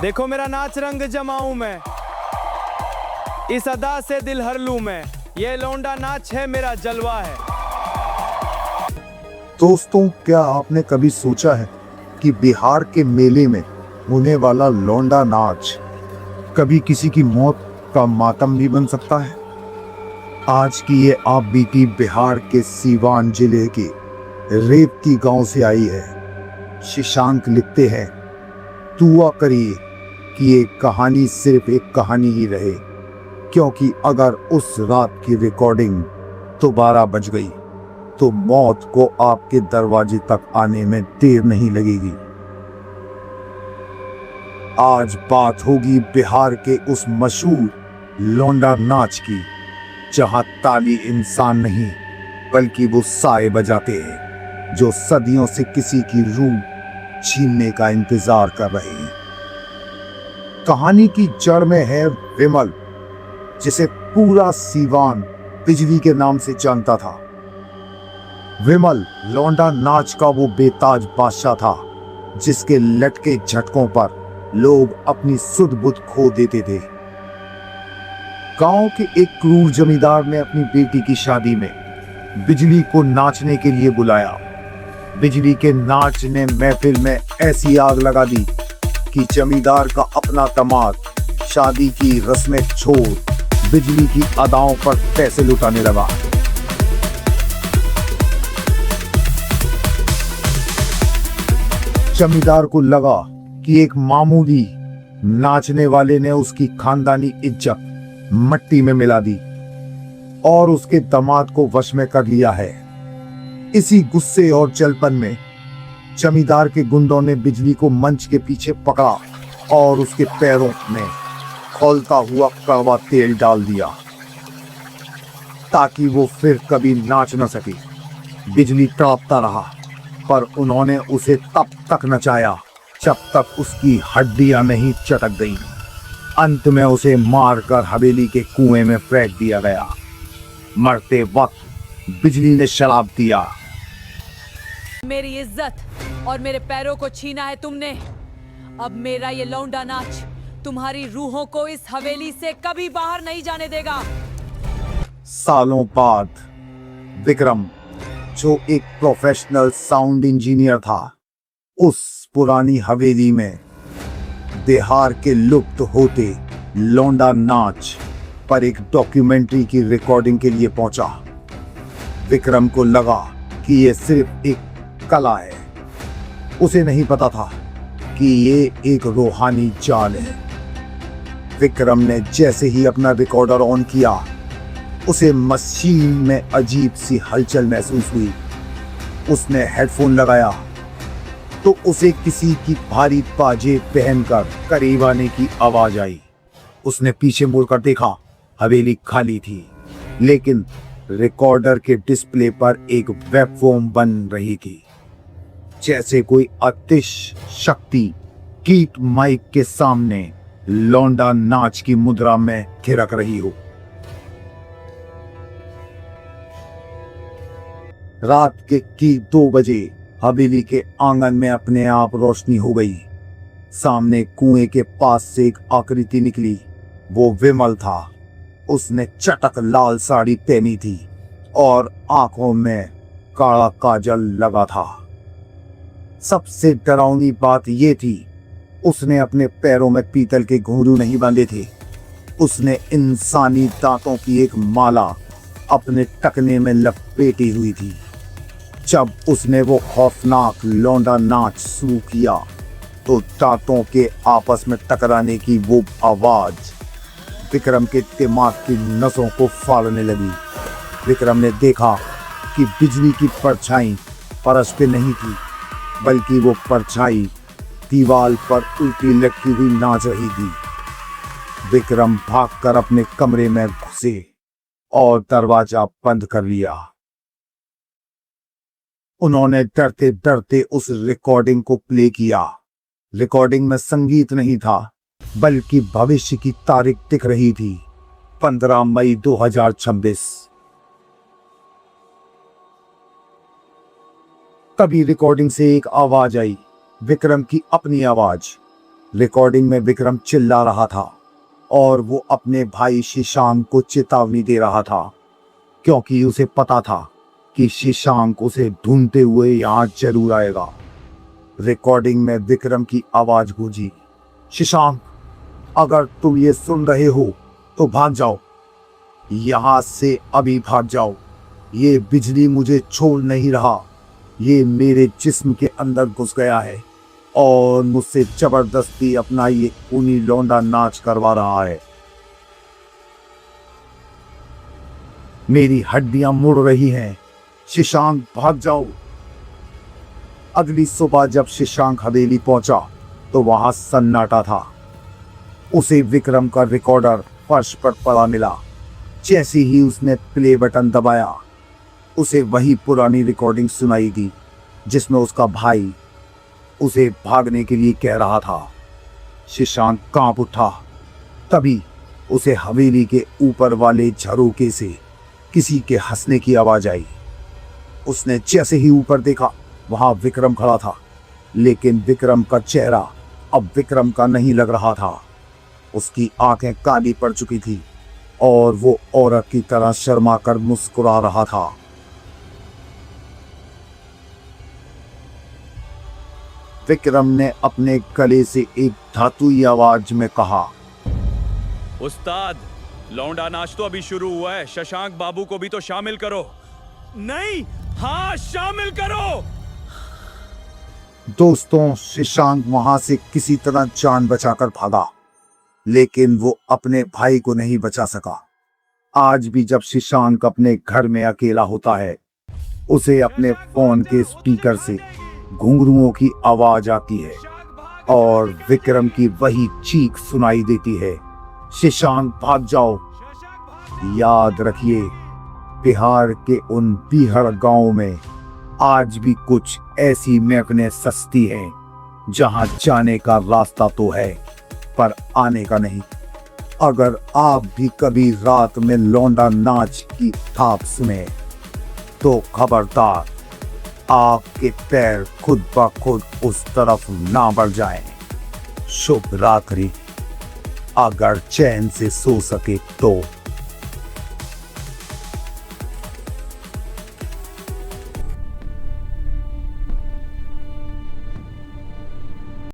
देखो मेरा नाच रंग जमाऊं मैं, इस अदा से दिल हर लूं मैं, ये लौंडा नाच है मेरा जलवा है। दोस्तों, क्या आपने कभी सोचा है कि बिहार के मेले में होने वाला लौंडा नाच कभी किसी की मौत का मातम भी बन सकता है। आज की ये आप बीती बिहार के सीवान जिले के रेवती गांव से आई है। शशांक लिखते हैं, दुआ करिए कि ये कहानी सिर्फ एक कहानी ही रहे, क्योंकि अगर उस रात की रिकॉर्डिंग दोबारा बज गई तो मौत को आपके दरवाजे तक आने में देर नहीं लगेगी। आज बात होगी बिहार के उस मशहूर लौंडा नाच की, जहां ताली इंसान नहीं बल्कि वो साए बजाते हैं जो सदियों से किसी की रूह छीनने का इंतजार कर रहे हैं। कहानी की जड़ में है विमल, जिसे पूरा सीवान बिजली के नाम से जानता था। विमल लौंडा नाच का वो बेताज बादशाह था जिसके लटके झटकों पर लोग अपनी सुध बुध खो देते थे। गांव के एक क्रूर जमींदार ने अपनी बेटी की शादी में बिजली को नाचने के लिए बुलाया। बिजली के नाच ने महफिल में ऐसी आग लगा दी कि जमींदार का अपना दामाद शादी की रस्में छोड़ बिजली की अदाओं पर पैसे लुटाने लगा। जमींदार को लगा कि एक मामूली नाचने वाले ने उसकी खानदानी इज्जत मट्टी में मिला दी और उसके दामाद को वश में कर लिया है। इसी गुस्से और जलपन में जमींदार के गुंडों ने बिजली को मंच के पीछे पकड़ा और उसके पैरों में खौलता हुआ कड़वा तेल डाल दिया ताकि वो फिर कभी नाच न सके। बिजली तड़पता रहा, पर उन्होंने उसे तब तक नचाया जब तक उसकी हड्डियां नहीं चटक गईं। अंत में उसे मारकर हवेली के कुएं में फेंक दिया गया। मरते वक्त बिजली ने शराब दिया, मेरी इज्जत और मेरे पैरों को छीना है तुमने। अब मेरा ये लौंडा नाच तुम्हारी रूहों को इस हवेली से कभी बाहर नहीं जाने देगा। सालों बाद विक्रम, जो एक प्रोफेशनल साउंड इंजीनियर था, उस पुरानी हवेली में बिहार के लुप्त होते लौंडा नाच पर एक डॉक्यूमेंट्री की रिकॉर्डिंग के लिए पहुंचा। विक्रम को लगा कि यह सिर्फ एक कला है। उसे नहीं पता था कि ये एक रूहानी चाल है। विक्रम ने जैसे ही अपना रिकॉर्डर ऑन किया, उसे मशीन में अजीब सी हलचल महसूस हुई। उसने हेडफोन लगाया तो उसे किसी की भारी बाजे पहनकर करीब आने की आवाज आई। उसने पीछे मुड़कर देखा, हवेली खाली थी, लेकिन रिकॉर्डर के डिस्प्ले पर एक वेबफॉर्म बन रही थी, जैसे कोई अदृश्य शक्ति कीट माइक के सामने लौंडा नाच की मुद्रा में थिरक रही हो। रात के 2 बजे हवेली के आंगन में अपने आप रोशनी हो गई। सामने कुएं के पास से एक आकृति निकली। वो विमल था। उसने चटक लाल साड़ी पहनी थी और आंखों में काला काजल लगा था। सबसे डरावनी बात यह थी, उसने अपने पैरों में पीतल के घुंघरू नहीं बांधे थे। उसने इंसानी दांतों की एक माला अपने टकने में लपेटी हुई थी। जब उसने वो खौफनाक लौंडा नाच शुरू किया तो दांतों के आपस में टकराने की वो आवाज विक्रम के दिमाग की नसों को फाड़ने लगी। विक्रम ने देखा कि बिजली की परछाई फर्श पे नहीं थी, बल्कि वो परछाई दीवार पर उल्टी लटकी हुई नाच रही थी। विक्रम भागकर अपने कमरे में घुसे और दरवाजा बंद कर लिया। उन्होंने डरते डरते उस रिकॉर्डिंग को प्ले किया। रिकॉर्डिंग में संगीत नहीं था, बल्कि भविष्य की तारीख दिख रही थी, 15 मई 2026। तभी रिकॉर्डिंग से एक आवाज आई, विक्रम की अपनी आवाज। रिकॉर्डिंग में विक्रम चिल्ला रहा था और वो अपने भाई शशांक को चेतावनी दे रहा था, क्योंकि उसे पता था कि शशांक उसे ढूंढते हुए यहां जरूर आएगा। रिकॉर्डिंग में विक्रम की आवाज गूंजी, शशांक, अगर तुम ये सुन रहे हो तो भाग जाओ, यहां से अभी भाग जाओ। ये बिजली मुझे छोड़ नहीं रहा, ये मेरे जिस्म के अंदर घुस गया है और मुझसे जबरदस्ती अपना ये खूनी लौंडा नाच करवा रहा है। मेरी हड्डियां मुड़ रही हैं, शशांक भाग जाओ। अगली सुबह जब शशांक हवेली पहुंचा तो वहां सन्नाटा था। उसे विक्रम का रिकॉर्डर फर्श पर पड़ा मिला। जैसे ही उसने प्ले बटन दबाया, उसे वही पुरानी रिकॉर्डिंग सुनाई दी जिसमें उसका भाई उसे भागने के लिए कह रहा था। शशांक कांप उठा। तभी उसे हवेली के ऊपर वाले झरोके से किसी के हंसने की आवाज आई। उसने जैसे ही ऊपर देखा, वहां विक्रम खड़ा था, लेकिन विक्रम का चेहरा अब विक्रम का नहीं लग रहा था। उसकी आंखें काली पड़ चुकी थी और वो औरत की तरह शर्मा कर मुस्कुरा रहा था। विक्रम ने अपने गले से एक धातुई आवाज में कहा, उस्ताद, लौंडा नाच तो अभी शुरू हुआ है, शशांक बाबू को भी तो शामिल करो। नहीं, हाँ शामिल करो। दोस्तों, शशांक वहां से किसी तरह जान बचाकर भागा, लेकिन वो अपने भाई को नहीं बचा सका। आज भी जब शशांक अपने घर में अकेला होता है, उसे अपने फोन के स्पीकर से घुंघरुओं की आवाज आती है और विक्रम की वही चीख सुनाई देती है, शशांक भाग जाओ। याद रखिए, बिहार के उन बीहड़ गांव में आज भी कुछ ऐसी महफिलें सस्ती हैं जहां जाने का रास्ता तो है पर आने का नहीं। अगर आप भी कभी रात में लौंडा नाच की थाप सुने तो खबरदार, आपके पैर खुद ब खुद उस तरफ ना बढ़ जाएं। शुभ रात्रि। अगर चैन से सो सके तो।